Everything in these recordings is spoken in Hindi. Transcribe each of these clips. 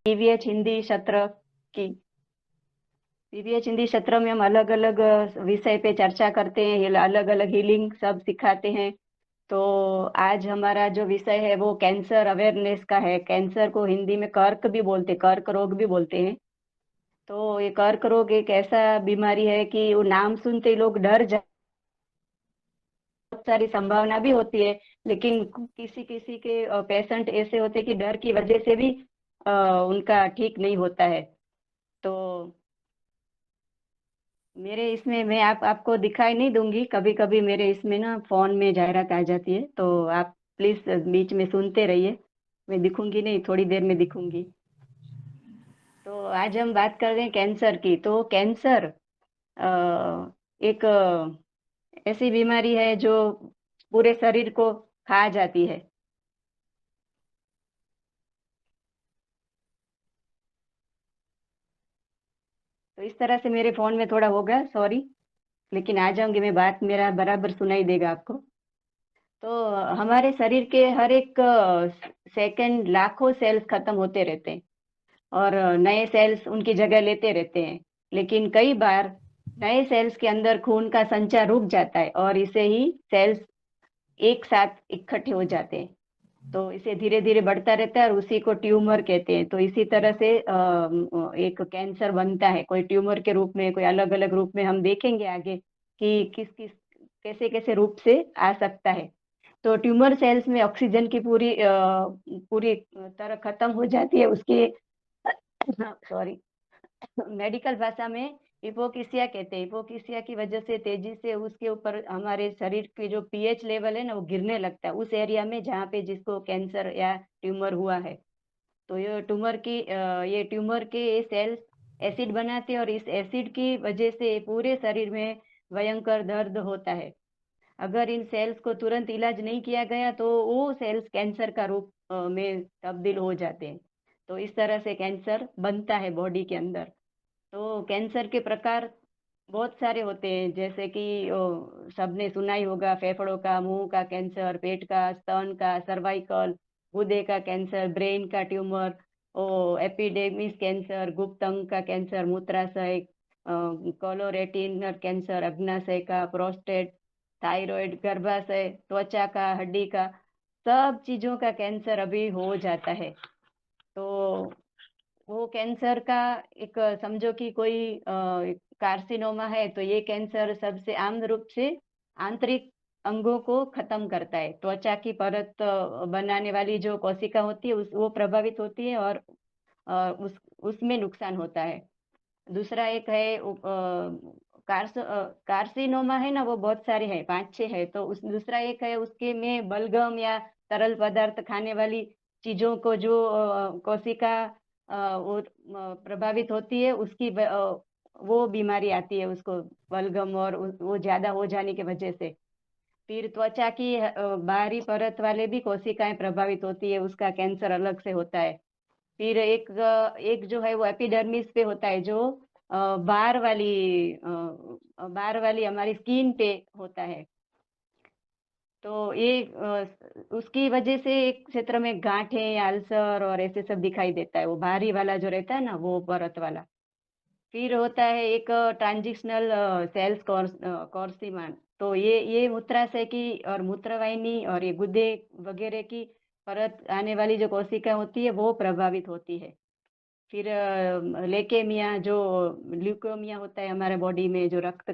पीवीएच हिंदी सत्र की पीवीएच हिंदी सत्र में हम अलग अलग विषय पे चर्चा करते हैं, ये अलग अलग हीलिंग सब सिखाते हैं। तो आज हमारा जो विषय है वो कैंसर अवेयरनेस का है। कैंसर को हिंदी में कर्क भी बोलते, कर्क रोग भी बोलते हैं। तो ये कर्क रोग एक ऐसा बीमारी है कि वो नाम सुनते ही लोग डर जा, बहुत सारी संभावना भी होती है, लेकिन किसी किसी के पेशेंट ऐसे होते हैं कि डर की वजह से भी अ, उनका ठीक नहीं होता है। तो मेरे इसमें मैं आपको दिखाई नहीं दूंगी, कभी कभी मेरे इसमें ना फोन में जाहिरात आ जाती है, तो आप प्लीज बीच में सुनते रहिए। मैं दिखूंगी नहीं, थोड़ी देर में दिखूंगी। तो आज हम बात कर रहे हैं कैंसर की। तो कैंसर एक ऐसी बीमारी है जो पूरे शरीर को खा जाती है। तो इस तरह से मेरे फोन में थोड़ा होगा, सॉरी, लेकिन आ जाऊंगी मैं, बात मेरा बराबर सुनाई देगा आपको। तो हमारे शरीर के हर एक सेकंड लाखों सेल्स खत्म होते रहते हैं और नए सेल्स उनकी जगह लेते रहते हैं। लेकिन कई बार नए सेल्स के अंदर खून का संचार रुक जाता है और इसे ही सेल्स एक साथ इकट्ठे हो जाते हैं। तो इसे धीरे धीरे बढ़ता रहता है और उसी को ट्यूमर कहते हैं। तो इसी तरह से एक कैंसर बनता है, कोई ट्यूमर के रूप में, कोई अलग अलग रूप में, हम देखेंगे आगे कि किस किस कैसे कैसे रूप से आ सकता है। तो ट्यूमर सेल्स में ऑक्सीजन की पूरी तरह खत्म हो जाती है उसके सॉरी, मेडिकल भाषा में हिपोक्सिया कहते हैं। हिपोक्सिया की वजह से तेजी से उसके ऊपर हमारे शरीर के जो पीएच लेवल है ना वो गिरने लगता है उस एरिया में जहाँ पे जिसको कैंसर या ट्यूमर हुआ है। तो ये ट्यूमर के सेल्स एसिड बनाते हैं और इस एसिड की वजह से पूरे शरीर में भयंकर दर्द होता है। अगर इन सेल्स को तुरंत इलाज नहीं किया गया तो वो सेल्स कैंसर का रूप में तब्दील हो जाते हैं। तो इस तरह से कैंसर बनता है बॉडी के अंदर। तो कैंसर के प्रकार बहुत सारे होते हैं, जैसे कि सबने सुना ही होगा, फेफड़ों का, मुंह का कैंसर, पेट का, स्तन का, सर्वाइकल, गुर्दे का कैंसर, ब्रेन का ट्यूमर, एपिडेमिस कैंसर, गुप्त अंग का कैंसर, मूत्राशय, कोलोरेटिनल कैंसर, अग्नाशय का, प्रोस्टेट, थायराइड, गर्भाशय, त्वचा का, हड्डी का, सब चीजों का कैंसर अभी हो जाता है। तो वो कैंसर का एक समझो कि कोई कार्सिनोमा है, तो ये कैंसर सबसे आम रूप से आंतरिक अंगों को खत्म करता है। त्वचा की परत बनाने वाली जो कोशिका होती है वो प्रभावित होती है और उसमें नुकसान होता है। दूसरा एक है कार्सिनोमा है ना, वो बहुत सारे हैं, पांच छह है। तो उस दूसरा एक है, उसके में बलगम या तरल पदार्थ खाने वाली चीजों को जो कोशिका वो प्रभावित होती है, वो बीमारी आती है उसको, बलगम और वो ज्यादा हो जाने की वजह से। फिर त्वचा की बाहरी परत वाले भी कोशिकाएं प्रभावित होती है, उसका कैंसर अलग से होता है। फिर एक जो है वो एपिडर्मिस पे होता है, जो बाहर वाली हमारी स्किन पे होता है। तो ये उसकी वजह से एक क्षेत्र में गांठें, अल्सर और ऐसे सब दिखाई देता है, वो बाहरी वाला जो रहता है ना वो परत वाला। फिर होता है एक ट्रांजिशनल सेल्स कॉर्सिमा। तो ये मूत्राशय की और मूत्रवाहिनी और ये गुर्दे वगैरह की परत आने वाली जो कोशिका होती है वो प्रभावित होती है। फिर लेकेमिया, जो ल्यूकेमिया होता है हमारे बॉडी में, जो रक्त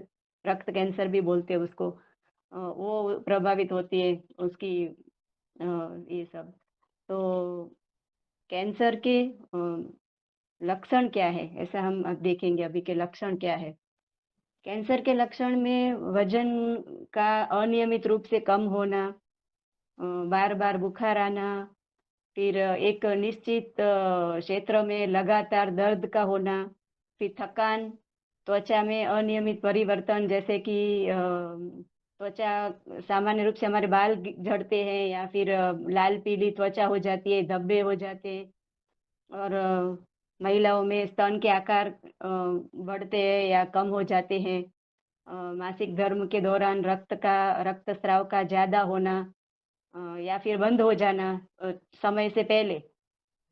रक्त कैंसर भी बोलते हैं उसको, वो प्रभावित होती है उसकी ये सब। तो कैंसर के लक्षण क्या है, ऐसा हम अब देखेंगे अभी के लक्षण क्या है। कैंसर के लक्षण में वजन का अनियमित रूप से कम होना, बार बार बुखार आना, फिर एक निश्चित क्षेत्र में लगातार दर्द का होना, फिर थकान, त्वचा में अनियमित परिवर्तन, जैसे कि त्वचा सामान्य रूप से हमारे बाल झड़ते हैं या फिर लाल पीली त्वचा हो जाती है, धब्बे हो जाते हैं। और महिलाओं में स्तन के आकार बढ़ते हैं या कम हो जाते हैं। मासिक धर्म के दौरान रक्तस्राव का ज्यादा होना या फिर बंद हो जाना समय से पहले।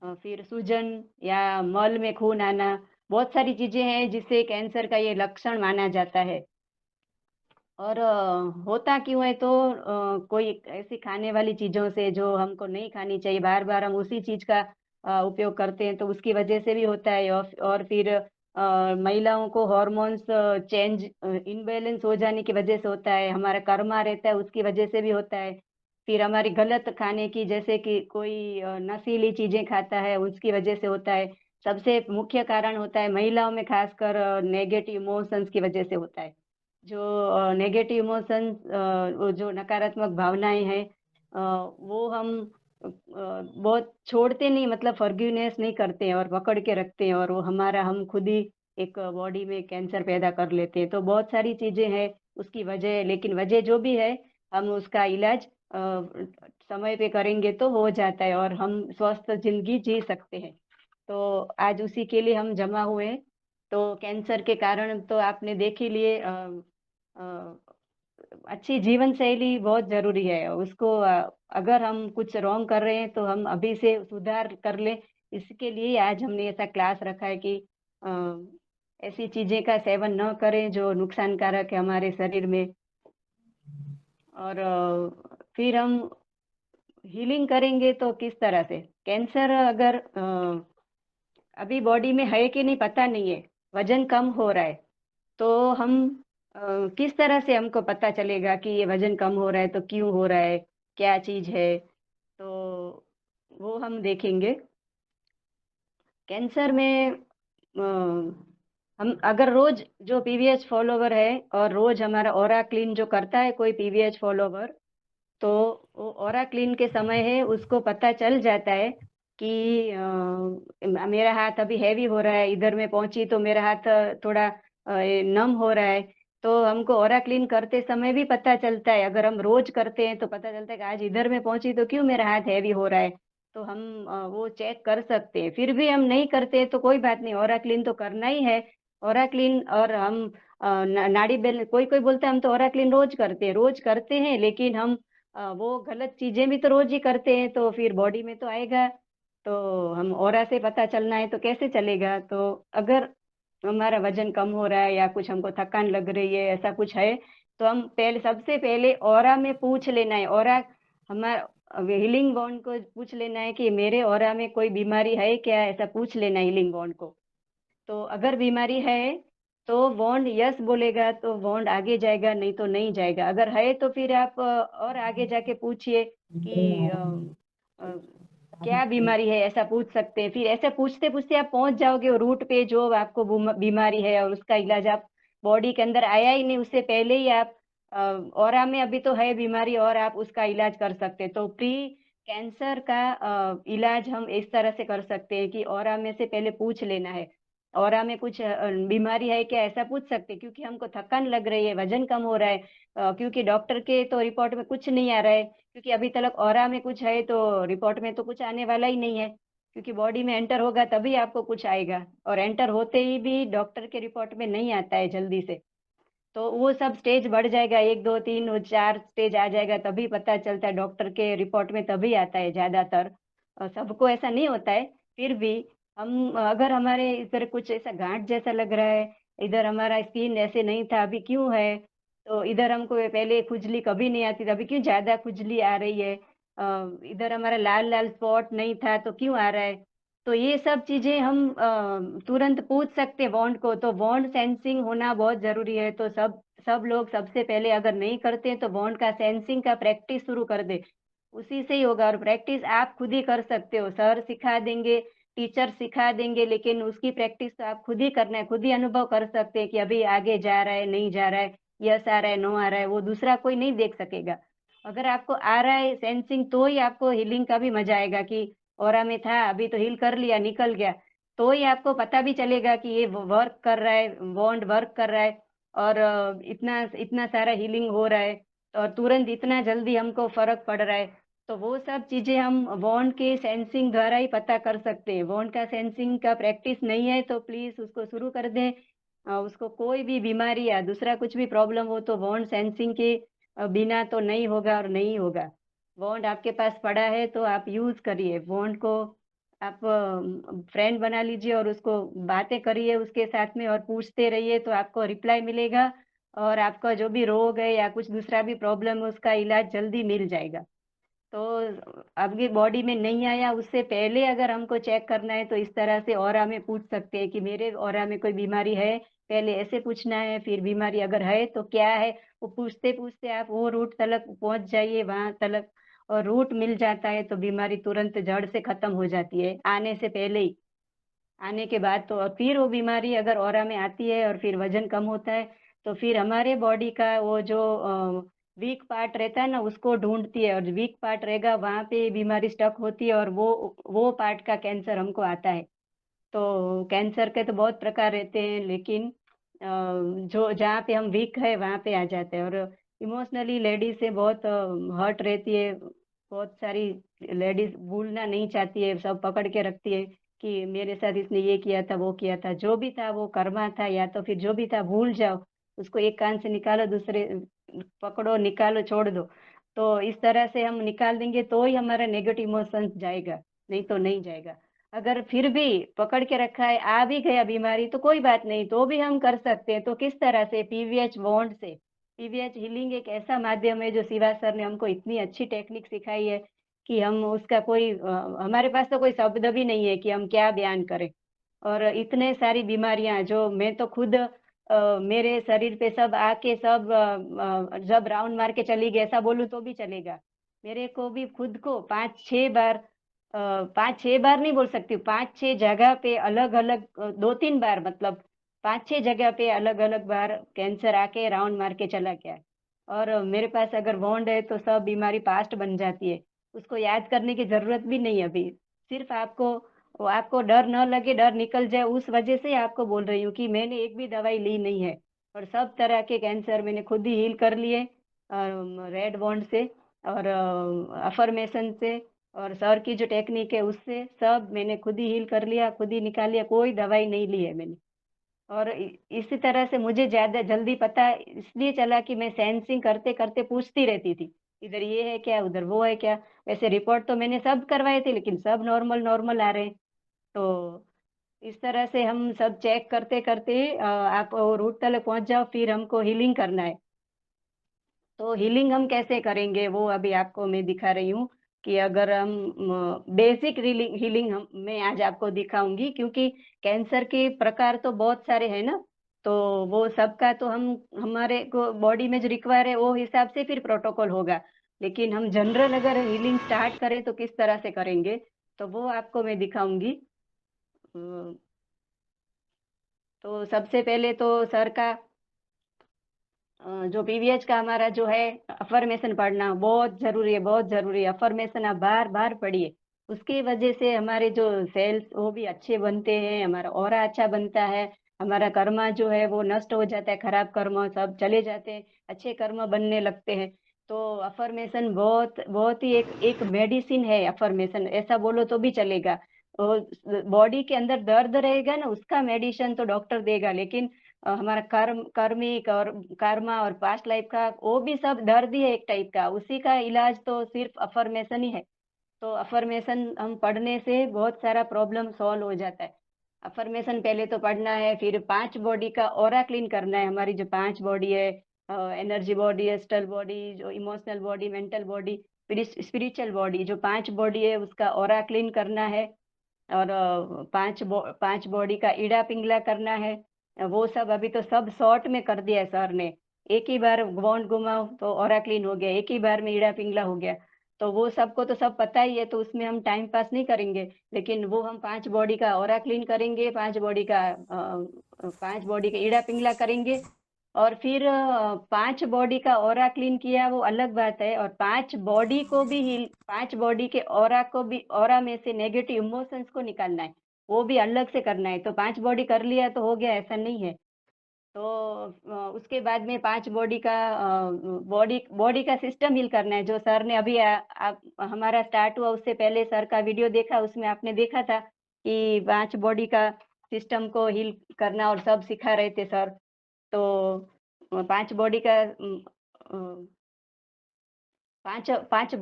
फिर सूजन या मल में खून आना, बहुत सारी चीज़ें हैं जिससे कैंसर का ये लक्षण माना जाता है। और होता क्यों है तो कोई ऐसी खाने वाली चीज़ों से जो हमको नहीं खानी चाहिए, बार-बार हम उसी चीज़ का उपयोग करते हैं, तो उसकी वजह से भी होता है। और फिर महिलाओं को हॉर्मोन्स चेंज इम्बैलेंस हो जाने की वजह से होता है, हमारा कर्मा रहता है उसकी वजह से भी होता है। फिर हमारी गलत खाने की, जैसे कि कोई नशीली चीज़ें खाता है, उसकी वजह से होता है। सबसे मुख्य कारण होता है महिलाओं में खासकर नेगेटिव इमोशंस की वजह से होता है। जो नेगेटिव इमोशंस वो जो नकारात्मक भावनाएँ हैं वो हम बहुत छोड़ते नहीं, मतलब फॉरगिवनेस नहीं करते हैं और पकड़ के रखते हैं, और वो हमारा हम खुद ही एक बॉडी में कैंसर पैदा कर लेते हैं। तो बहुत सारी चीज़ें हैं उसकी वजह, लेकिन वजह जो भी है हम उसका इलाज समय पे करेंगे तो हो जाता है और हम स्वस्थ ज़िंदगी जी सकते हैं। तो आज उसी के लिए हम जमा हुए हैं। तो कैंसर के कारण तो आपने देख ही लिए अ, अच्छी जीवन शैली बहुत ज़रूरी है। उसको अगर हम कुछ रॉन्ग कर रहे हैं तो हम अभी से सुधार कर लें। इसके लिए आज हमने ऐसा क्लास रखा है कि अ, ऐसी चीज़ें का सेवन न करें जो नुकसानकारक है हमारे शरीर में। और फिर हम हीलिंग करेंगे तो किस तरह से? कैंसर अगर अभी बॉडी में है कि नहीं पता नहीं है, वज़न कम हो रहा है, तो हम किस तरह से हमको पता चलेगा कि ये वज़न कम हो रहा है, तो क्यों हो रहा है? क्या चीज़ है? तो वो हम देखेंगे। कैंसर में हम अगर रोज़ जो पीवीएच फॉलोवर है और रोज़ हमारा ऑरा क्लीन जो करता है कोई पीवीएच फॉलोवर, तो वो ऑरा क्लीन के समय है उसको पता चल जाता है कि मेरा हाथ अभी हैवी हो रहा है, इधर मैं पहुँची तो मेरा हाथ थोड़ा ये नम हो रहा है। तो हमको ऑरा क्लीन करते समय भी पता चलता है, अगर हम रोज़ करते हैं तो पता चलता है कि आज इधर मैं पहुँची तो क्यों मेरा हाथ हैवी हो रहा है। तो हम वो चेक कर सकते हैं। फिर भी हम नहीं करते तो कोई बात नहीं, ऑरा क्लीन तो करना ही है। ऑरा क्लीन और हम नाड़ी बैलेंस, कोई-कोई बोलता है हम तो ऑरा क्लीन रोज़ करते हैं लेकिन हम वो गलत चीज़ें भी तो रोज़ ही करते हैं, तो फिर बॉडी में तो आएगा। तो हम ऑरा से पता चलना है तो कैसे चलेगा? तो अगर हमारा वज़न कम हो रहा है या कुछ हमको थकान लग रही है, ऐसा कुछ है, तो हम पहले सबसे पहले ऑरा में पूछ लेना है। ऑरा हमारा हीलिंग बॉन्ड को पूछ लेना है कि मेरे ऑरा में कोई बीमारी है क्या? ऐसा पूछ लेना है हीलिंग बॉन्ड को। तो अगर बीमारी है, तो बॉन्ड यस बोलेगा तो बॉन्ड आगे जाएगा, नहीं तो नहीं जाएगा। अगर है तो फिर आप और आगे जाके पूछिए कि अ, क्या बीमारी है? ऐसा पूछ सकते हैं। फिर ऐसे पूछते-पूछते आप पहुँच जाओगे वो रूट पे जो आपको बीमारी है, और उसका इलाज आप बॉडी के अंदर आया ही नहीं उससे पहले ही आप ऑरा में अभी तो है बीमारी और आप उसका इलाज कर सकते हैं। तो प्री कैंसर का इलाज हम इस तरह से कर सकते हैं कि ऑरा में से पहले पूछ लेना है। ऑरा में कुछ बीमारी है क्या? ऐसा पूछ सकते हैं, क्योंकि हमको थकान लग रही है, वज़न कम हो रहा है, क्योंकि डॉक्टर के तो रिपोर्ट में कुछ नहीं आ रहा है, क्योंकि अभी तक ऑरा में कुछ है तो रिपोर्ट में तो कुछ आने वाला ही नहीं है, क्योंकि बॉडी में एंटर होगा तभी आपको कुछ आएगा, और एंटर होते ही भी डॉक्टर के रिपोर्ट में नहीं आता है जल्दी से। तो वो सब स्टेज बढ़ जाएगा, 1, 2, 3 और 4 स्टेज आ जाएगा तभी पता चलता है, डॉक्टर के रिपोर्ट में तभी आता है ज़्यादातर। सबको ऐसा नहीं होता है, फिर भी हम अगर हमारे इधर कुछ ऐसा गाँठ जैसा लग रहा है, इधर हमारा स्किन ऐसे नहीं था, अभी क्यों है? तो इधर हमको ये पहले खुजली कभी नहीं आती थी, अभी क्यों ज़्यादा खुजली आ रही है? इधर हमारा लाल-लाल स्पॉट नहीं था, तो क्यों आ रहा है? तो ये सब चीज़ें हम तुरंत पूछ सकते हैं बॉन्ड को, तो बॉन्ड सेंसिंग होना बहुत ज़रूरी है। तो सब सब लोग सबसे पहले अगर नहीं करते हैं तो बॉन्ड का सेंसिंग का प्रैक्टिस शुरू कर दें। उसी से ही होगा, और प्रैक्टिस आप खुद ही कर सकते हो। सर सिखा देंगे, टीचर सिखा देंगे, लेकिन उसकी प्रैक्टिस तो आप खुद ही करना है, खुद ही अनुभव कर सकते हैं कि अभी आगे जा रहा है, नहीं जा रहा है, यस आ रहा है, नो आ रहा है, वो दूसरा कोई नहीं देख सकेगा। अगर आपको आ रहा है सेंसिंग तो ही आपको हीलिंग का भी मज़ा आएगा कि ऑरा में था, अभी तो हील कर लिया, निकल गया। तो ही आपको पता भी चलेगा कि ये वर्क कर रहा है, बॉन्ड वर्क कर रहा है, और इतना इतना सारा हीलिंग हो रहा है और तुरंत इतना जल्दी हमको फ़र्क पड़ रहा है। तो वो सब चीज़ें हम बॉन्ड के सेंसिंग द्वारा ही पता कर सकते हैं। बॉन्ड का सेंसिंग का प्रैक्टिस नहीं है तो प्लीज़ उसको शुरू कर दें। उसको कोई भी बीमारी या दूसरा कुछ भी प्रॉब्लम हो तो बॉन्ड सेंसिंग के बिना तो नहीं होगा और नहीं होगा। बॉन्ड आपके पास पड़ा है तो आप यूज़ करिए बॉन्ड को, आप फ्रेंड बना लीजिए और उसको बातें करिए उसके साथ में और पूछते रहिए तो आपको रिप्लाई मिलेगा और आपका जो भी रोग है या कुछ दूसरा भी प्रॉब्लम है उसका इलाज जल्दी मिल जाएगा। तो आपकी बॉडी में नहीं आया उससे पहले अगर हमको चेक करना है तो इस तरह से ऑरा में पूछ सकते हैं कि मेरे ऑरा में कोई बीमारी है, पहले ऐसे पूछना है, फिर बीमारी अगर है तो क्या है, वो पूछते-पूछते आप वो रूट तलक पहुँच जाइए वहाँ तलक और रूट मिल जाता है तो बीमारी तुरंत जड़ से खत्म हो जाती है, आने से पहले ही। आने के बाद तो और फिर वो बीमारी अगर ऑरा में आती है और फिर वज़न कम होता है, तो फिर हमारे बॉडी का वो जो वीक पार्ट रहता है ना, उसको ढूँढती है और वीक पार्ट रहेगा, वहाँ पे बीमारी स्टक होती है और वो पार्ट का कैंसर हमको आता है। तो कैंसर के तो बहुत प्रकार रहते हैं, लेकिन जो जहाँ पे हम वीक है, वहाँ पे आ जाते हैं और इमोशनली लेडीज़ से बहुत हर्ट रहती है। बहुत सारी लेडीज़ भूलना नहीं चाहती है, सब पकड़ के रखती है कि मेरे साथ इसने ये किया था, वो किया था। जो भी था वो कर्मा था या तो फिर जो भी था भूल जाओ। उसको एक कान से निकालो, दूसरे पकड़ो, निकालो, छोड़ दो। तो इस तरह से हम निकाल देंगे तो ही हमारा नेगेटिव इमोशंस जाएगा, नहीं तो नहीं जाएगा। अगर फिर भी पकड़ के रखा है, आ भी गया बीमारी तो कोई बात नहीं, तो भी हम कर सकते हैं। तो किस तरह से? पीवीएच बॉन्ड से। पीवीएच हीलिंग एक ऐसा माध्यम है जो शिवा सर ने हमको इतनी अच्छी टेक्निक सिखाई है कि हम उसका कोई हमारे पास तो कोई शब्द भी नहीं है कि हम क्या बयान करें। और इतने सारी बीमारियाँ जो मैं तो खुद मेरे शरीर पे सब आके सब जब राउंड मार के चली गई ऐसा बोलूँ तो भी चलेगा। मेरे को भी खुद को 5-6 बार 5-6 बार नहीं बोल सकती हूँ, 5-6 जगह पे अलग-अलग 2-3 बार मतलब 5-6 जगह पे अलग-अलग बार कैंसर आके राउंड मार के चला गया है। और मेरे पास अगर बॉन्ड है तो सब बीमारी पास्ट बन जाती है। उसको याद करने की ज़रूरत भी नहीं है अभी। सिर्फ़ आपको डर ना लगे, डर निकल जाए उस वजह से आपको बोल रही हूँ कि मैंने एक भी दवाई ली नहीं है और सब तरह के कैंसर मैंने खुद ही हील कर लिए रेड बॉन्ड से और अफ़र्मेशन से और सर की जो टेक्निक है उससे सब मैंने खुद ही हील कर लिया, खुद ही निकाल लिया, कोई दवाई नहीं ली है मैंने। और इसी तरह से मुझे ज़्यादा जल्दी पता इसलिए चला कि मैं सेंसिंग करते-करते पूछती रहती थी। इधर ये है क्या? उधर वो है क्या? वैसे रिपोर्ट तो मैंने सब करवाए थे लेकिन सब नॉर्मल आ रहे हैं। तो इस तरह से हम सब चेक करते-करते आप वो रूट तक पहुँच जाओ फिर हमको हीलिंग करना है। तो हीलिंग हम कैसे करेंगे वो अभी आपको मैं दिखा रही हूँ कि अगर हम बेसिक हीलिंग हीलिंग हम मैं आज आपको दिखाऊँगी क्योंकि कैंसर के प्रकार तो बहुत सारे हैं ना, तो वो सबका तो हम हमारे को बॉडी में जो रिक्वायर है वो हिसाब से फिर प्रोटोकॉल होगा। लेकिन हम जनरल अगर हीलिंग स्टार्ट करें तो किस तरह से करेंगे, तो वो आपको मैं दिखाऊँगी। अ, तो सबसे पहले तो सर का जो पीवीएच का हमारा जो है अफ़र्मेशन पढ़ना बहुत ज़रूरी है, बहुत ज़रूरी है। अफ़र्मेशन आप बार-बार पढ़िए। उसकी वजह से हमारे जो सेल्स वो भी अच्छे बनते हैं, हमारा ऑरा अच्छा बनता है, हमारा कर्मा जो है वो नष्ट हो जाता है, खराब कर्म सब चले जाते हैं, अच्छे कर्म बनने लगते हैं। तो अफ़र्मेशन बहुत बहुत ही एक एक मेडिसिन है अफ़र्मेशन ऐसा बोलो तो भी चलेगा। और बॉडी के अंदर दर्द रहेगा ना उसका मेडिसिन तो डॉक्टर देगा लेकिन हमारा कर्मिक और कर्मा और पास्ट लाइफ का वो भी सब दर्द ही है एक टाइप का, उसी का इलाज तो सिर्फ अफ़र्मेशन ही है। तो अफ़र्मेशन हम पढ़ने से बहुत सारा प्रॉब्लम सॉल्व हो जाता है। अफ़र्मेशन पहले तो पढ़ना है, फिर 5 बॉडी का ऑरा क्लीन करना है, हमारी जो 5 बॉडी है एनर्जी बॉडी, एस्ट्रल बॉडी, जो emotional body, mental body, spiritual body, जो 5 बॉडी है उसका ऑरा क्लीन करना है। और 5 बॉडी का इड़ा-पिंगला करना है। वो सब अभी तो सब शॉर्ट में कर दिया है सर ने। एक ही बार बॉन्ड घुमाओ तो ऑरा क्लीन हो गया, एक ही बार में इड़ा-पिंगला हो गया। तो वो सबको तो सब पता ही है तो उसमें हम टाइम पास नहीं करेंगे। लेकिन वो हम 5 बॉडी का ऑरा क्लीन करेंगे, 5 बॉडी का इड़ा-पिंगला करेंगे और फिर 5 बॉडी का ऑरा क्लीन किया वो अलग बात है और 5 बॉडी के ऑरा को भी ऑरा में से नेगेटिव इमोशंस को निकालना है, वो भी अलग से करना है। तो 5 बॉडी कर लिया तो हो गया ऐसा नहीं है। तो उसके बाद में 5 बॉडी का बॉडी बॉडी का सिस्टम हील करना है जो सर ने अभी आप हमारा स्टार्ट हुआ उससे पहले सर का वीडियो देखा उसमें आपने देखा था कि 5 बॉडी का सिस्टम को हील करना और सब सिखा रहे थे सर। तो 5 बॉडी का 5 5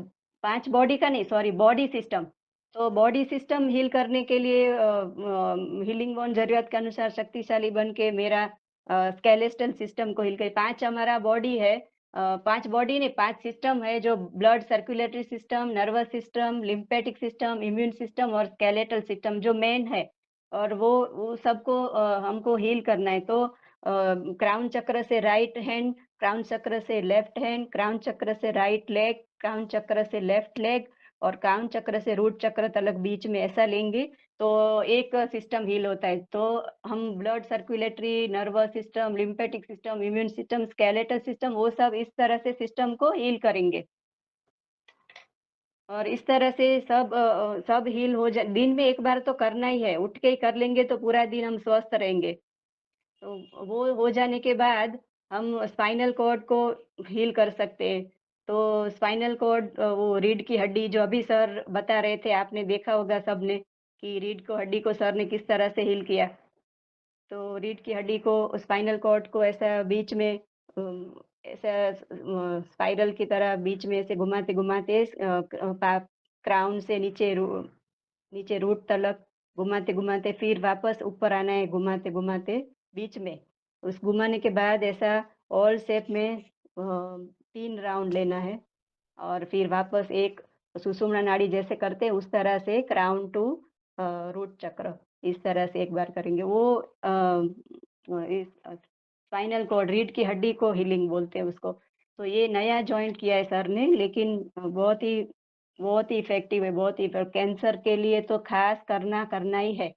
5 बॉडी का नहीं सॉरी बॉडी सिस्टम तो बॉडी सिस्टम हील करने के लिए हीलिंग बोन ज़रूरत के अनुसार शक्तिशाली बन के मेरा स्केलेटल सिस्टम को हील करे। 5 हमारा बॉडी है, 5 बॉडी नहीं 5 सिस्टम है जो blood circulatory system, nervous system, lymphatic system, immune system और स्केलेटल सिस्टम जो मेन है और वो सबको हमको हील करना है। तो क्राउन चक्र से राइट हैंड, क्राउन चक्र से लेफ्ट हैंड, क्राउन चक्र से राइट लेग, क्राउन चक्र से लेफ्ट लेग और कान चक्र से रूट चक्र तलक बीच में ऐसा लेंगे तो एक सिस्टम हील होता है। तो हम blood circulatory, nervous system, lymphatic system, immune system, skeletal system वो सब इस तरह से सिस्टम को हील करेंगे। और इस तरह से सब हील हो जा दिन में एक बार तो करना ही है, उठ के ही कर लेंगे तो पूरा दिन हम स्वस्थ रहेंगे। तो वो हो जाने के बाद हम स्पाइनल कॉर्ड को हील कर सकते हैं। तो स्पाइनल कॉर्ड वो रीढ़ की हड्डी जो अभी सर बता रहे थे, आपने देखा होगा सबने कि रीढ़ को हड्डी को सर ने किस तरह से हील किया। तो रीढ़ की हड्डी को स्पाइनल कॉर्ड को ऐसा बीच में ऐसा स्पाइरल की तरह बीच में ऐसे घुमाते-घुमाते क्राउन से नीचे रूट तलक घुमाते-घुमाते फिर वापस ऊपर आना है घुमाते-घुमाते बीच में। उस घुमाने के बाद ऐसा ओवल शेप में 3 राउंड लेना है और फिर वापस एक सुषुम्ना नाड़ी जैसे करते हैं उस तरह से क्राउन टू रूट चक्र इस तरह से एक बार करेंगे। वो इस स्पाइनल कॉर्ड रीढ़ की हड्डी को हीलिंग बोलते हैं उसको। तो ये नया जॉइंट किया है सर ने लेकिन बहुत ही इफ़ेक्टिव है, बहुत ही कैंसर के लिए तो ख़ास करना ही है।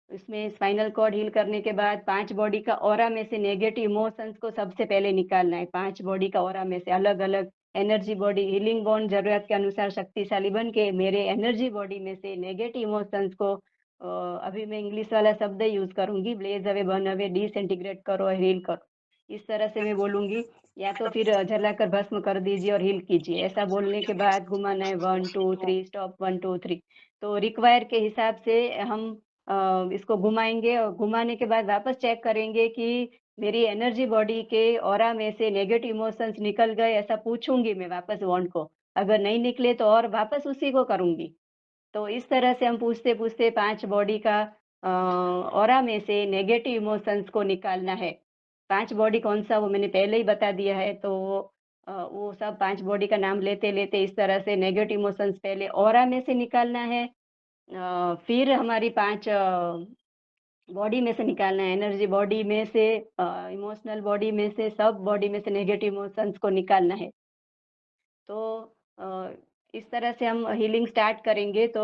इसमें स्पाइनल कॉर्ड हील करने के बाद 5 बॉडी का ऑरा में से नेगेटिव इमोशंस को सबसे पहले निकालना है। 5 बॉडी का ऑरा में से अलग-अलग एनर्जी बॉडी हीलिंग बॉन्ड ज़रूरत के अनुसार शक्तिशाली बन के मेरे एनर्जी बॉडी में से नेगेटिव इमोशंस को अभी मैं इंग्लिश वाला शब्द यूज़ करूँगी, blaze away, burn away, disintegrate करो और हील करो। इस तरह से मैं बोलूँगी या तो फिर जलाकर भस्म कर दीजिए और हील कीजिए। ऐसा बोलने के बाद घुमाना है 1, 2, 3 स्टॉप 1, 2, 3 तो रिक्वायर के हिसाब से हम इसको घुमाएँगे और घुमाने के बाद वापस चेक करेंगे कि मेरी एनर्जी बॉडी के ऑरा में से नेगेटिव इमोशंस निकल गए, ऐसा पूछूँगी मैं वापस वॉन्ड को। अगर नहीं निकले तो और वापस उसी को करूँगी। तो इस तरह से हम पूछते-पूछते 5 बॉडी का ऑरा में से नेगेटिव इमोशंस को निकालना है। 5 बॉडी कौन-सा वो मैंने पहले ही बता दिया है, तो वो सब 5 बॉडी का नाम लेते-लेते इस तरह से नेगेटिव इमोशंस पहले ऑरा में से निकालना है। फिर हमारी 5 बॉडी में से निकालना है, एनर्जी बॉडी में से इमोशनल बॉडी में से, सब बॉडी में से नेगेटिव इमोशंस को निकालना है। तो अ, इस तरह से हम हीलिंग स्टार्ट करेंगे तो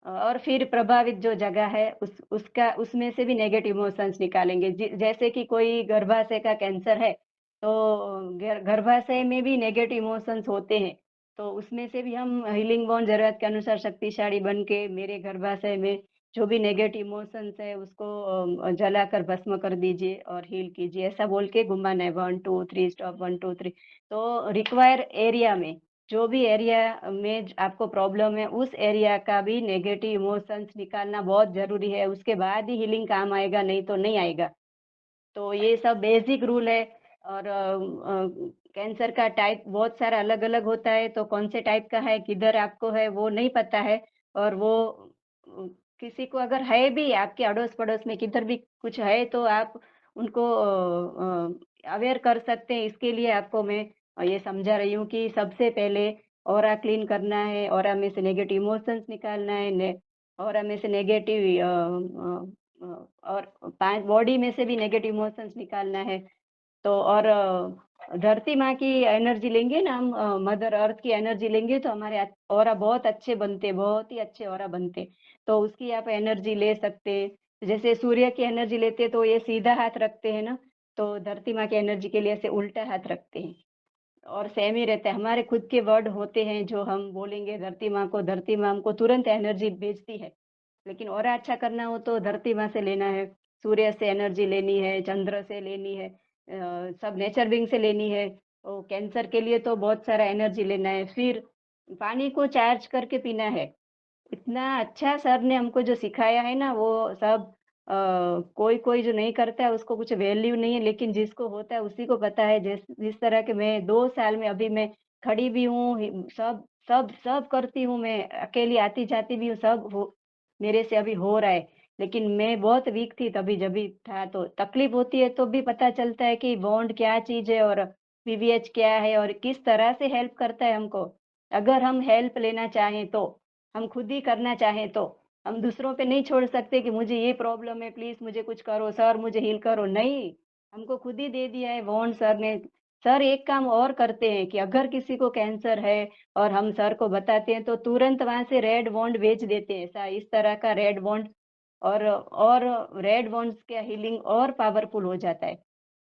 और फिर प्रभावित जो जगह है उसका उसमें से भी नेगेटिव इमोशंस निकालेंगे। जैसे कि कोई गर्भाशय का कैंसर है, तो गर्भाशय में भी नेगेटिव इमोशंस होते हैं। तो उसमें से भी हम हीलिंग बॉन्ड ज़रूरत के अनुसार शक्तिशाली बन के मेरे गर्भाशय में जो भी नेगेटिव इमोशंस है उसको जलाकर भस्म कर दीजिए और हील कीजिए। ऐसा बोल के घुमाना है 1, 2, 3 स्टॉप 1, 2, 3 तो रिक्वायर एरिया में जो भी एरिया में आपको प्रॉब्लम है उस एरिया का भी नेगेटिव इमोशंस निकालना बहुत ज़रूरी है, उसके बाद ही हीलिंग काम आएगा, नहीं तो नहीं आएगा। तो ये सब बेसिक रूल है और कैंसर का टाइप बहुत सारा अलग-अलग होता है, तो कौन से टाइप का है, किधर आपको है, वो नहीं पता है और वो अ, किसी को अगर है भी आपके अड़ोस-पड़ोस में किधर भी कुछ है, तो आप उनको अवेयर कर सकते हैं। इसके लिए आपको मैं ये समझा रही हूँ कि सबसे पहले ऑरा क्लीन करना है, ऑरा में से नेगेटिव इमोशंस निकालना है, ऑरा में से नेगेटिव और 5 बॉडी में से भी नेगेटिव इमोशंस निकालना है। तो और धरती माँ की एनर्जी लेंगे ना हम मदर अर्थ की एनर्जी लेंगे तो हमारे ऑरा बहुत अच्छे बनते, बहुत ही अच्छे ऑरा बनते। तो उसकी आप एनर्जी ले सकते हैं। जैसे सूर्य की एनर्जी लेते हैं तो ये सीधा हाथ रखते हैं ना, तो धरती माँ की एनर्जी के लिए ऐसे उल्टा हाथ रखते हैं। और सेम ही रहता है, हमारे खुद के वर्ड होते हैं जो हम बोलेंगे धरती माँ को, धरती माँ हमको तुरंत एनर्जी भेजती है। लेकिन और अच्छा करना हो तो धरती माँ से लेना है, सूर्य से एनर्जी लेनी है, चंद्र से लेनी है, सब नेचर बीइंग से लेनी है। तो कैंसर के लिए तो बहुत सारा एनर्जी लेना है। फिर पानी को चार्ज करके पीना है। इतना अच्छा सर ने हमको जो सिखाया है ना वो सब कोई-कोई जो नहीं करता है उसको कुछ वैल्यू नहीं है, लेकिन जिसको होता है उसी को पता है। जिस जिस तरह के मैं 2 साल में अभी मैं खड़ी भी हूँ, सब सब सब करती हूँ मैं, अकेली आती-जाती भी हूँ, सब हो मेरे से अभी हो रहा है। लेकिन मैं बहुत वीक थी तभी जब भी था तो तकलीफ होती है तो भी पता चलता है कि बॉन्ड क्या चीज़ है और पीवीएच क्या है और किस तरह से हेल्प करता है हमको। अगर हम हेल्प लेना चाहें तो, हम खुद ही करना चाहें तो, हम दूसरों पे नहीं छोड़ सकते कि मुझे ये प्रॉब्लम है, प्लीज़ मुझे कुछ करो, सर मुझे हील करो, नहीं, हमको खुद ही दे दिया है बॉन्ड सर ने। सर एक काम और करते हैं कि अगर किसी को कैंसर है और हम सर को बताते हैं तो तुरंत वहाँ से रेड बॉन्ड भेज देते हैं। ऐसा इस तरह का रेड बॉन्ड और रेड बॉन्ड्स का हीलिंग और पावरफुल हो जाता है।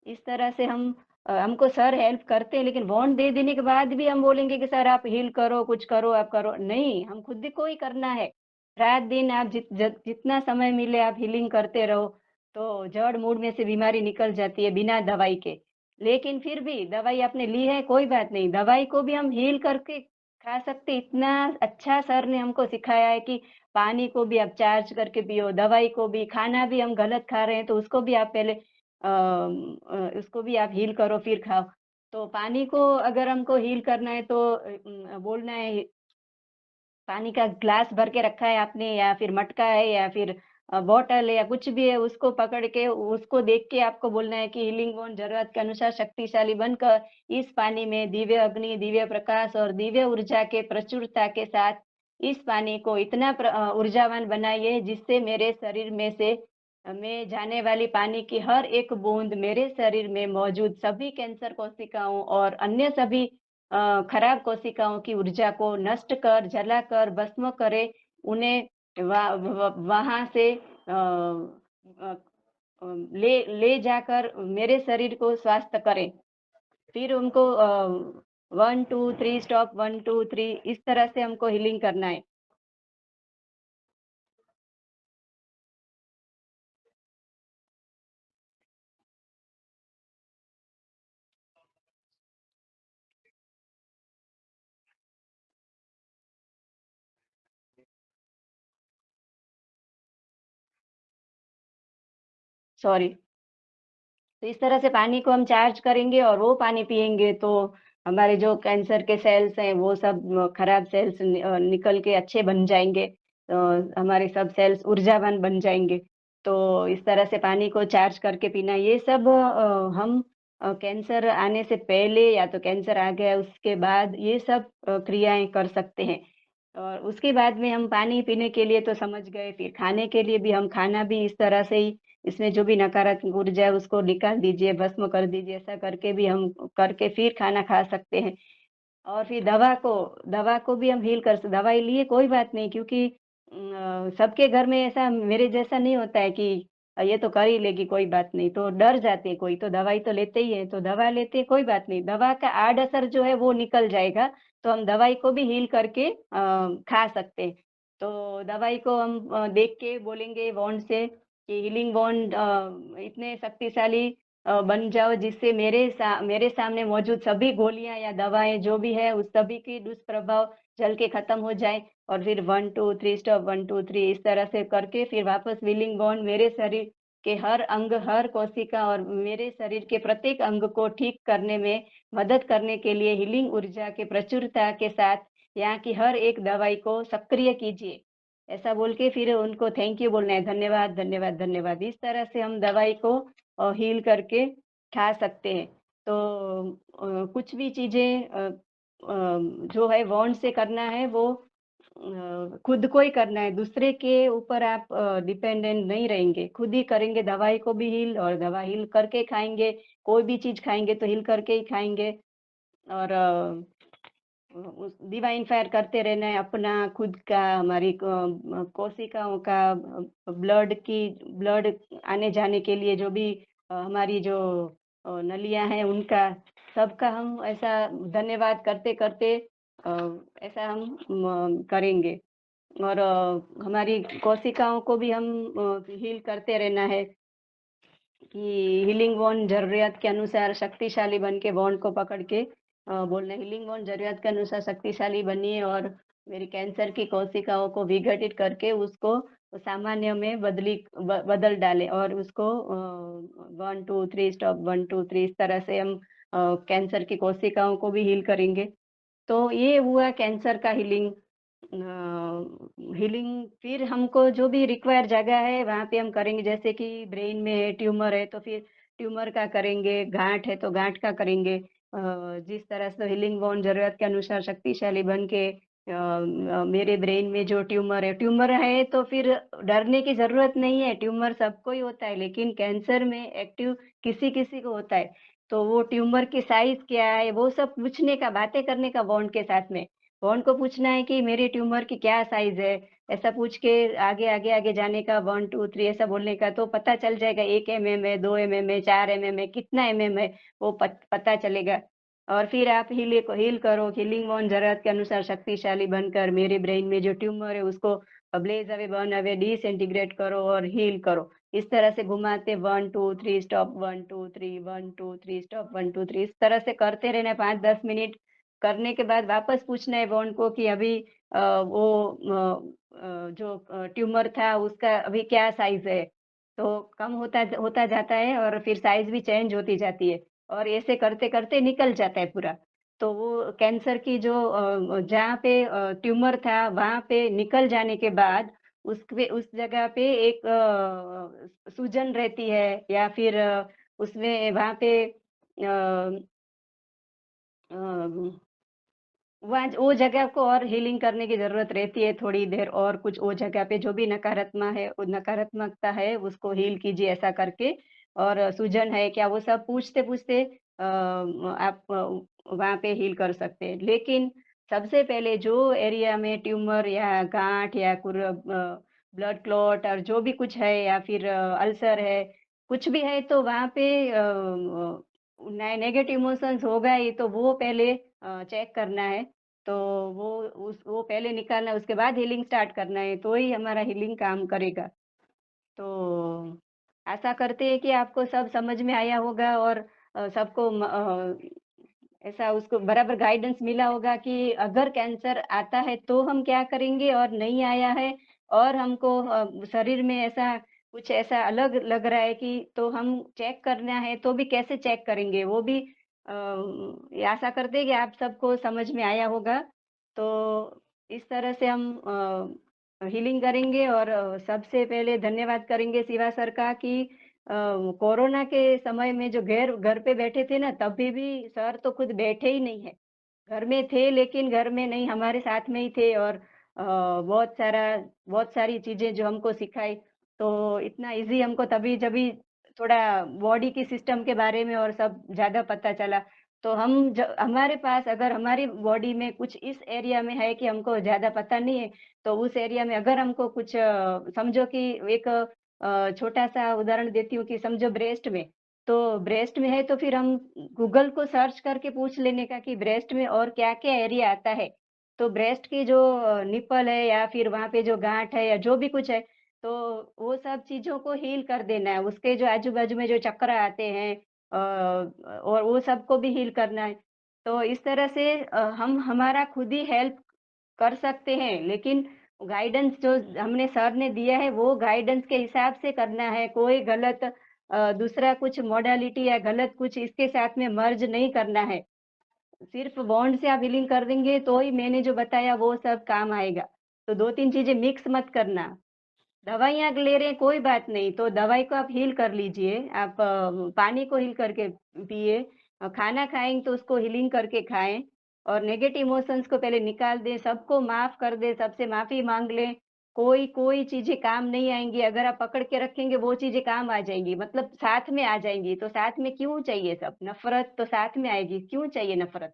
इस तरह से हमको सर हेल्प करते हैं लेकिन बॉन्ड दे देने के बाद भी हम बोलेंगे कि सर आप हील करो, कुछ करो, आप करो। नहीं, हम खुद ही को ही करना है। रात-दिन आप जितना समय मिले आप हीलिंग करते रहो, तो जड़-मूड़ में से बीमारी निकल जाती है बिना दवाई के। लेकिन फिर भी दवाई आपने ली है, कोई बात नहीं, दवाई को भी हम हील करके खा सकते। इतना अच्छा सर ने हमको सिखाया है कि पानी को भी आप चार्ज करके पियो, दवाई को भी, खाना भी हम गलत खा रहे हैं तो उसको भी आप पहले उसको भी आप हील करो फिर खाओ। तो पानी को अगर हमको हील करना है तो बोलना है पानी का ग्लास भर के रखा है आपने या फिर मटका है या फिर बॉटल है या कुछ भी है उसको पकड़ के उसको देख के आपको बोलना है कि हीलिंग बॉन्ड ज़रूरत के अनुसार शक्तिशाली बनकर इस पानी में दिव्य अग्नि, दिव्य प्रकाश और दिव्य ऊर्जा के प्रचुरता के साथ इस पानी को इतना ऊर्जावान बनाइए जिससे मेरे शरीर में से में जाने वाली पानी की हर एक बूंद मेरे शरीर में मौजूद सभी कैंसर कोशिकाओं और अन्य सभी खराब कोशिकाओं की ऊर्जा को नष्ट कर, जलाकर भस्म करे, उन्हें वहाँ से अ, ले ले जाकर मेरे शरीर को स्वस्थ करें। फिर उनको 1, 2, 3 स्टॉप 1, 2, 3 इस तरह से हमको हीलिंग करना है। सॉरी। तो इस तरह से पानी को हम चार्ज करेंगे और वो पानी पिएँगे तो हमारे जो कैंसर के सेल्स हैं वो सब खराब सेल्स निकल के अच्छे बन जाएँगे। हमारे सब सेल्स ऊर्जावान बन जाएँगे। तो इस तरह से पानी को चार्ज करके पीना ये सब हम कैंसर आने से पहले या तो कैंसर आ गया उसके बाद ये सब क्रियाएँ कर सकते हैं। और उसके बाद में हम पानी पीने के लिए तो समझ गए, फिर खाने के लिए भी हम खाना भी इस तरह से ही इसमें जो भी नकारात्मक ऊर्जा है उसको निकाल दीजिए, भस्म कर दीजिए, ऐसा करके भी हम करके फिर खाना खा सकते हैं। और फिर दवा को भी हम हील कर स दवाई लिए कोई बात नहीं क्योंकि सबके घर में ऐसा मेरे जैसा नहीं होता है कि ये तो कर ही लेगी कोई बात नहीं, तो डर जाते हैं कोई, तो दवाई तो लेते ही हैं, तो दवा लेते हैं कोई बात नहीं, दवा का आड़ असर जो है वो निकल जाएगा, तो हम दवाई को भी हील करके खा सकते हैं। तो दवाई को हम देख के बोलेंगे बॉन्ड से कि हीलिंग बॉन्ड इतने शक्तिशाली बन जाओ जिससे मेरे सामने मौजूद सभी गोलियाँ या दवाएँ जो भी है उस सभी की दुष्प्रभाव जल के खत्म हो जाए और फिर 1, 2, 3 स्टॉप 1, 2, 3 इस तरह से करके फिर वापस हीलिंग बॉन्ड मेरे शरीर के हर अंग, हर कोशिका और मेरे शरीर के प्रत्येक अंग को ठीक करने में मदद करने के लिए हीलिंग ऊर्जा के प्रचुरता के साथ यहाँ की हर एक दवाई को सक्रिय कीजिए। ऐसा बोल के फिर उनको थैंक यू बोलना है, धन्यवाद, धन्यवाद, धन्यवाद। इस तरह से हम दवाई को हील करके खा सकते हैं। तो कुछ भी चीज़ें जो है बॉन्ड से करना है वो खुद को ही करना है, दूसरे के ऊपर आप डिपेंडेंट नहीं रहेंगे, खुद ही करेंगे दवाई को भी हील और दवा हील करके खाएँगे, कोई भी चीज़ खाएँगे तो हील करके ही खाएँगे और उस डिवाइन फायर करते रहना है अपना खुद का हमारी कोशिकाओं का ब्लड आने जाने के लिए जो भी हमारी जो नलियाँ हैं उनका सबका हम ऐसा धन्यवाद करते-करते ऐसा हम करेंगे और हमारी कोशिकाओं को भी हम हील करते रहना है। कि हीलिंग बॉन्ड ज़रूरत के अनुसार शक्तिशाली बन के बॉन्ड को पकड़ के बोलना हीलिंग बॉन्ड ज़रूरत के अनुसार शक्तिशाली बनिए और मेरी कैंसर की कोशिकाओं को विघटित करके उसको सामान्य में बदल डालें और उसको 1, 2, 3 स्टॉप 1, 2, 3 इस तरह से हम कैंसर की कोशिकाओं को भी हील करेंगे। तो ये हुआ कैंसर का हीलिंग। हीलिंग फिर हमको जो भी रिक्वायर जगह है वहाँ पे हम करेंगे, जैसे कि ब्रेन में है, ट्यूमर है तो फिर ट्यूमर का करेंगे, गांठ है तो गांठ का करेंगे। जिस तरह से हीलिंग बॉन्ड ज़रूरत के अनुसार शक्तिशाली बन के मेरे ब्रेन में जो ट्यूमर है तो फिर डरने की ज़रूरत नहीं है, ट्यूमर सबको ही होता है, लेकिन कैंसर में एक्टिव किसी-किसी को होता है। तो वो ट्यूमर की साइज़ क्या है, वो सब पूछने का, बातें करने का बॉन्ड के साथ में। बॉन्ड को पूछना है कि मेरे ट्यूमर की क्या साइज़ है, ऐसा पूछ के आगे जाने का 1, 2, 3 ऐसा बोलने का, तो पता चल जाएगा 1 एमएम है, 2 एमएम है, 4 एमएम है, कितना एमएम है, वो पता चलेगा। और फिर आप हील करो, हीलिंग बॉन्ड ज़रूरत के अनुसार शक्तिशाली बनकर मेरे ब्रेन में जो ट्यूमर है उसको blaze away, burn away, disintegrate करो और हील करो। इस तरह से घुमाते 1, 2, 3 स्टॉप, 1, 2, 3, 1, 2, 3 स्टॉप, 1, 2, 3 इस तरह से करते रहना है 5-10 मिनट। करने के बाद वापस पूछना है बॉन्ड को कि अभी वो जो ट्यूमर था उसका अभी क्या साइज़ है? तो कम होता जाता है और फिर साइज़ भी चेंज होती जाती है और ऐसे करते-करते निकल जाता है पूरा। तो वो कैंसर की जो जहाँ पे ट्यूमर था वहाँ पे निकल जाने के बाद उस जगह पे एक सूजन रहती है या फिर उसमें वहाँ पे अ, वो जगह को और हीलिंग करने की ज़रूरत रहती है थोड़ी देर, और कुछ वो जगह पे जो भी नकारात्मकता है उसको हील कीजिए ऐसा करके। और सूजन है क्या, वो सब पूछते-पूछते आप वहाँ पे हील कर सकते हैं। लेकिन सबसे पहले जो एरिया में ट्यूमर या गाँठ या ब्लड क्लॉट और जो भी कुछ है या फिर अल्सर है, कुछ भी है तो वहाँ पे नेगेटिव इमोशंस होगा ही, तो वो पहले चेक करना है। तो वो पहले निकालना है, उसके बाद हीलिंग स्टार्ट करना है, तो ही हमारा हीलिंग काम करेगा। तो आशा करते हैं कि आपको सब समझ में आया होगा और सबको ऐसा उसको बराबर गाइडेंस मिला होगा कि अगर कैंसर आता है तो हम क्या करेंगे और नहीं आया है और हमको शरीर में ऐसा कुछ ऐसा अलग लग रहा है कि तो हम चेक करना है तो भी कैसे चेक करेंगे वो भी ये आशा करते हैं कि आप सबको समझ में आया होगा। तो इस तरह से हम हीलिंग करेंगे और सबसे पहले धन्यवाद करेंगे शिवा सर का कि कोरोना के समय में जो घर पे बैठे थे ना, तभी भी सर तो खुद बैठे ही नहीं है। घर में थे लेकिन घर में नहीं, हमारे साथ में ही थे और बहुत सारी चीज़ें जो हमको सिखाई। तो इतना ईज़ी हमको तभी जभी थोड़ा बॉडी की सिस्टम के बारे में और सब ज़्यादा पता चला। तो हमारे पास अगर हमारी बॉडी में कुछ इस एरिया में है कि हमको ज़्यादा पता नहीं है, तो उस एरिया में अगर हमको कुछ समझो कि एक छोटा-सा उदाहरण देती हूँ कि समझो ब्रेस्ट में, तो ब्रेस्ट में है तो फिर हम गूगल को सर्च करके पूछ लेने का कि ब्रेस्ट में और क्या-क्या एरिया आता है। तो ब्रेस्ट की जो निप्पल है या फिर वहाँ पे जो गाँठ है या जो भी कुछ है, तो वो सब चीज़ों को हील कर देना है। उसके जो आजू-बाजू में जो चक्र आते हैं और वो सबको भी हील करना है। तो इस तरह से हम हमारा खुद ही हेल्प कर सकते हैं, लेकिन गाइडेंस जो हमने सर ने दिया है, वो गाइडेंस के हिसाब से करना है। कोई गलत दूसरा कुछ मॉडलिटी या गलत कुछ इसके साथ में मर्ज नहीं करना है। सिर्फ़ बॉन्ड से आप हीलिंग कर देंगे, तो ही मैंने जो बताया वो सब काम आएगा। तो 2-3 चीज़ें मिक्स मत करना। दवाइयाँ ले रहे हैं कोई बात नहीं, तो दवाई को आप हील कर लीजिए। आप पानी को हील करके पिए। खाना खाएँगे तो उसको हीलिंग करके खाएँ और नेगेटिव इमोशंस को पहले निकाल दें, सबको माफ़ कर दें, सबसे माफ़ी माँग लें। कोई चीज़ें काम नहीं आएँगी, अगर आप पकड़ के रखेंगे वो चीज़ें काम आ जाएँगी, मतलब साथ में आ जाएँगी, तो साथ में क्यों चाहिए सब? नफ़रत तो साथ में आएगी, क्यों चाहिए नफ़रत?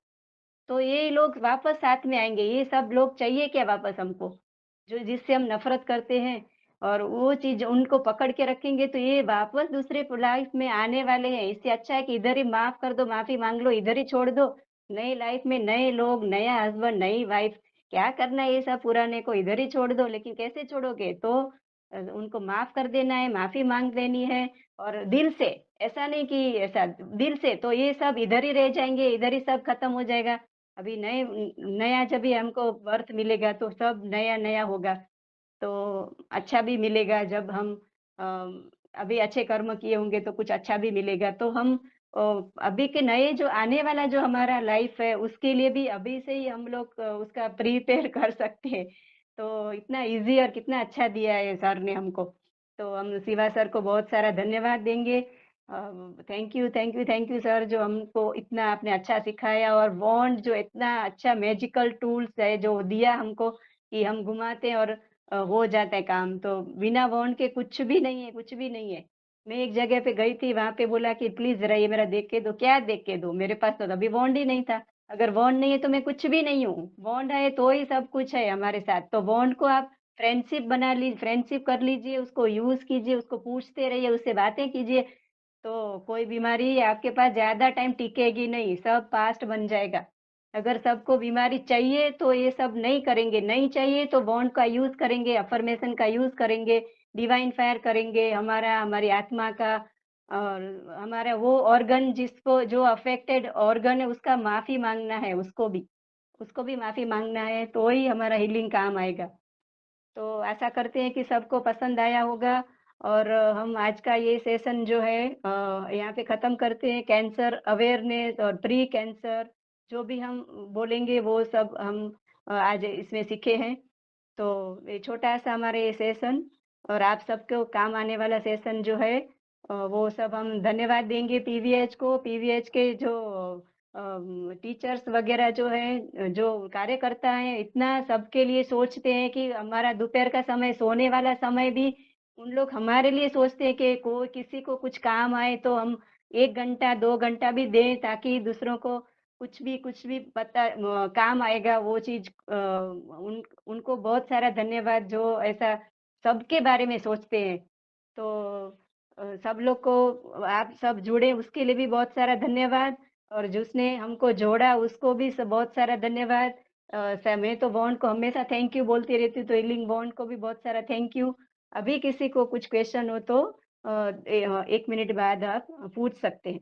तो ये लोग वापस साथ में आएँगे, ये सब लोग चाहिए क्या वापस हमको? जो जिससे हम नफ़रत करते हैं और वो चीज़ उनको पकड़ के रखेंगे तो ये वापस दूसरे लाइफ़ में आने वाले हैं। इससे अच्छा है कि इधर ही माफ़ कर दो, माफ़ी माँग लो, इधर ही छोड़ दो। नई लाइफ़ में नए लोग, नया हस्बैंड, नई वाइफ़, क्या करना है ये सब पुराने को इधर ही छोड़ दो। लेकिन कैसे छोड़ोगे? तो उनको माफ़ कर देना है, माफ़ी माँग लेनी है और दिल से, ऐसा नहीं कि ऐसा दिल से, तो ये सब इधर ही रह जाएँगे, इधर ही सब खत्म हो जाएगा। अभी नया जब भी हमको बर्थ मिलेगा तो सब नया-नया होगा। तो अच्छा भी मिलेगा जब हम अभी अच्छे कर्म किए होंगे तो कुछ अच्छा भी मिलेगा। तो हम अभी के नए जो आने वाला जो हमारा लाइफ है, उसके लिए भी अभी से ही हम लोग उसका प्रिपेयर कर सकते हैं। तो इतना ईज़ी और कितना अच्छा दिया है सर ने हमको। तो हम शिवा सर को बहुत सारा धन्यवाद देंगे। Thank you, thank you, thank you sir जो हमको इतना आपने अच्छा सिखाया और बॉन्ड जो इतना अच्छा मैजिकल टूल्स है जो दिया हमको कि हम घुमाते हैं और हो जाता है काम। तो बिना बॉन्ड के कुछ भी नहीं है, कुछ भी नहीं है। मैं एक जगह पे गई थी, वहाँ पे बोला कि प्लीज़ ज़रा ये मेरा देख के दो, क्या देख के दूँ? मेरे पास तो अभी बॉन्ड ही नहीं था। अगर बॉन्ड नहीं है तो मैं कुछ भी नहीं हूँ, बॉन्ड है तो ही सब कुछ है हमारे साथ। तो बॉन्ड को आप फ्रेंडशिप कर लीजिए, उसको यूज़ कीजिए, उसको पूछते रहिए, उससे बातें कीजिए, तो कोई बीमारी आपके पास ज़्यादा टाइम टिकेगी नहीं, सब पास्ट बन जाएगा। अगर सबको बीमारी चाहिए तो ये सब नहीं करेंगे, नहीं चाहिए तो बॉन्ड का यूज़ करेंगे, अफ़र्मेशन का यूज़ करेंगे, डिवाइन फायर करेंगे, हमारी आत्मा का और हमारा वो ऑर्गन जिसको जो अफ़ेक्टेड ऑर्गन है उसका माफ़ी माँगना है उसको भी माफ़ी माँगना है, तो ही हमारा हीलिंग काम आएगा। तो आशा करते हैं कि सबको पसंद आया होगा और हम आज का ये सेशन जो है यहाँ पे ख़त्म करते हैं। कैंसर अवेयरनेस और प्री कैंसर जो भी हम बोलेंगे वो सब हम आज इसमें सीखे हैं। तो ये छोटा-सा हमारा ये सेशन और आप सबको काम आने वाला सेशन जो है वो सब हम धन्यवाद देंगे पीवीएच को। पीवीएच के जो टीचर्स वगैरह जो हैं जो कार्यकर्ता हैं, इतना सबके लिए सोचते हैं कि हमारा दोपहर का समय सोने वाला समय भी उन लोग हमारे लिए सोचते हैं कि कोई किसी को कुछ काम आए तो हम 1 घंटा, 2 घंटा भी दें ताकि दूसरों को कुछ भी काम आएगा वो चीज़ उनको बहुत सारा धन्यवाद जो ऐसा सबके बारे में सोचते हैं। तो सब लोग को आप सब जुड़े उसके लिए भी बहुत सारा धन्यवाद और जिसने हमको जोड़ा उसको भी बहुत सारा धन्यवाद। मैं तो बॉन्ड को हमेशा थैंक यू बोलती रहती हूँ, तो हीलिंग बॉन्ड को भी बहुत सारा थैंक यू। अभी किसी को कुछ क्वेश्चन हो तो 1 मिनट बाद आप पूछ सकते हैं।